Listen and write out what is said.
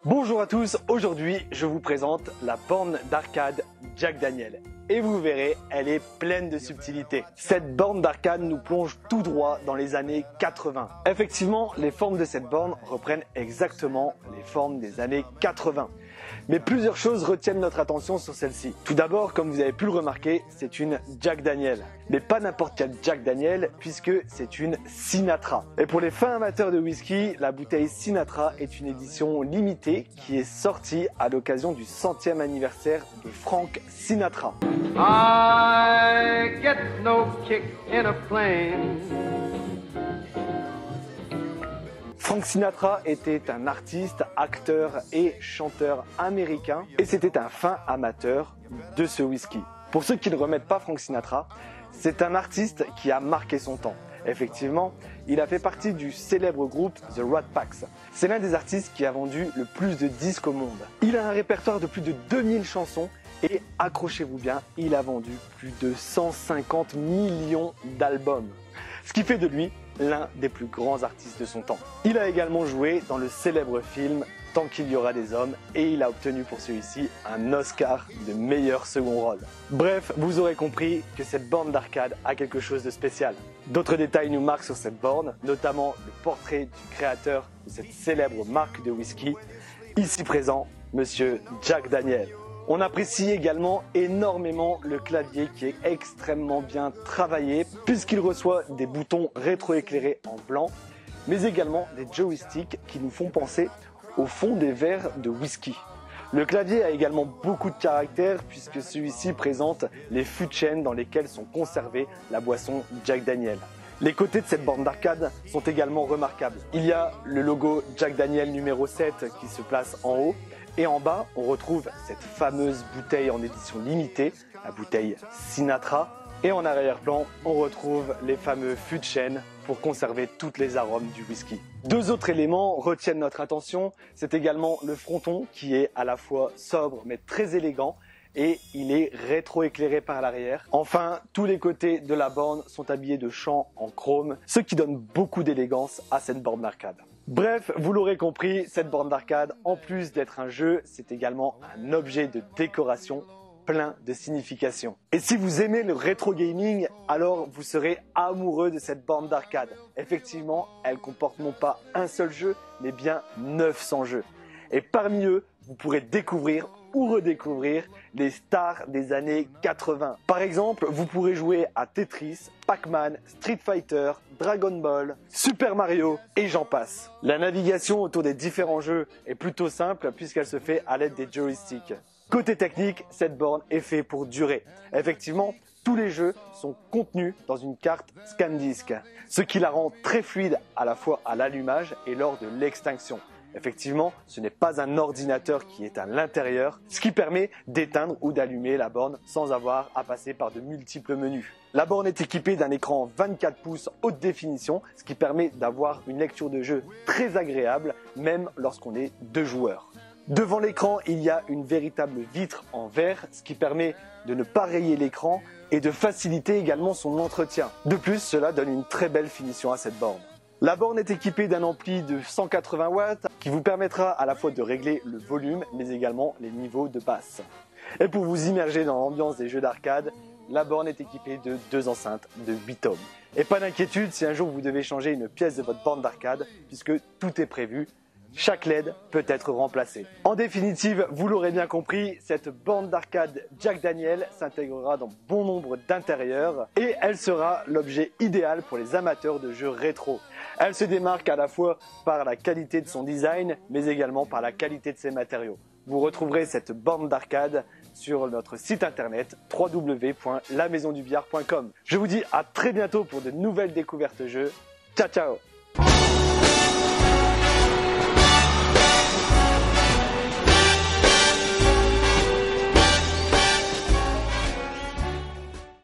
Bonjour à tous, aujourd'hui je vous présente la borne d'arcade Jack Daniel. Et vous verrez, elle est pleine de subtilités. Cette borne d'arcade nous plonge tout droit dans les années 80. Effectivement, les formes de cette borne reprennent exactement les formes des années 80. Mais plusieurs choses retiennent notre attention sur celle-ci. Tout d'abord, comme vous avez pu le remarquer, c'est une Jack Daniel. Mais pas n'importe quelle Jack Daniel, puisque c'est une Sinatra. Et pour les fins amateurs de whisky, la bouteille Sinatra est une édition limitée qui est sortie à l'occasion du 100e anniversaire de Frank Sinatra. I get no kick in a plane. Frank Sinatra était un artiste, acteur et chanteur américain et c'était un fin amateur de ce whisky. Pour ceux qui ne remettent pas Frank Sinatra, c'est un artiste qui a marqué son temps. Effectivement, il a fait partie du célèbre groupe The Rat Pack. C'est l'un des artistes qui a vendu le plus de disques au monde. Il a un répertoire de plus de 2000 chansons et accrochez-vous bien, il a vendu plus de 150 millions d'albums. Ce qui fait de lui l'un des plus grands artistes de son temps. Il a également joué dans le célèbre film Tant qu'il y aura des hommes et il a obtenu pour celui-ci un Oscar de meilleur second rôle. Bref, vous aurez compris que cette borne d'arcade a quelque chose de spécial. D'autres détails nous marquent sur cette borne, notamment le portrait du créateur de cette célèbre marque de whisky, ici présent, Monsieur Jack Daniel. On apprécie également énormément le clavier qui est extrêmement bien travaillé puisqu'il reçoit des boutons rétroéclairés en blanc, mais également des joysticks qui nous font penser au fond des verres de whisky. Le clavier a également beaucoup de caractère puisque celui-ci présente les fûts de chêne dans lesquels sont conservées la boisson Jack Daniel. Les côtés de cette borne d'arcade sont également remarquables. Il y a le logo Jack Daniel numéro 7 qui se place en haut. Et en bas, on retrouve cette fameuse bouteille en édition limitée, la bouteille Sinatra. Et en arrière-plan, on retrouve les fameux fûts de chêne pour conserver tous les arômes du whisky. Deux autres éléments retiennent notre attention. C'est également le fronton qui est à la fois sobre mais très élégant. Et il est rétroéclairé par l'arrière. Enfin, tous les côtés de la borne sont habillés de champs en chrome, ce qui donne beaucoup d'élégance à cette borne d'arcade. Bref, vous l'aurez compris, cette borne d'arcade, en plus d'être un jeu, c'est également un objet de décoration plein de signification. Et si vous aimez le rétro gaming, alors vous serez amoureux de cette borne d'arcade. Effectivement, elle comporte non pas un seul jeu, mais bien 900 jeux. Et parmi eux, vous pourrez découvrir ou redécouvrir les stars des années 80. Par exemple, vous pourrez jouer à Tetris, Pac-Man, Street Fighter, Dragon Ball, Super Mario et j'en passe. La navigation autour des différents jeux est plutôt simple puisqu'elle se fait à l'aide des joysticks. Côté technique, cette borne est faite pour durer. Effectivement, tous les jeux sont contenus dans une carte ScanDisk, ce qui la rend très fluide à la fois à l'allumage et lors de l'extinction. Effectivement, ce n'est pas un ordinateur qui est à l'intérieur, ce qui permet d'éteindre ou d'allumer la borne sans avoir à passer par de multiples menus. La borne est équipée d'un écran 24 pouces haute définition, ce qui permet d'avoir une lecture de jeu très agréable, même lorsqu'on est deux joueurs. Devant l'écran, il y a une véritable vitre en verre, ce qui permet de ne pas rayer l'écran et de faciliter également son entretien. De plus, cela donne une très belle finition à cette borne. La borne est équipée d'un ampli de 180 watts qui vous permettra à la fois de régler le volume mais également les niveaux de basse. Et pour vous immerger dans l'ambiance des jeux d'arcade, la borne est équipée de deux enceintes de 8 ohms. Et pas d'inquiétude si un jour vous devez changer une pièce de votre borne d'arcade puisque tout est prévu. Chaque LED peut être remplacé. En définitive, vous l'aurez bien compris, cette borne d'arcade Jack Daniel s'intégrera dans bon nombre d'intérieurs et elle sera l'objet idéal pour les amateurs de jeux rétro. Elle se démarque à la fois par la qualité de son design, mais également par la qualité de ses matériaux. Vous retrouverez cette borne d'arcade sur notre site internet www.lamaisondubillard.com. Je vous dis à très bientôt pour de nouvelles découvertes jeux. Ciao ciao!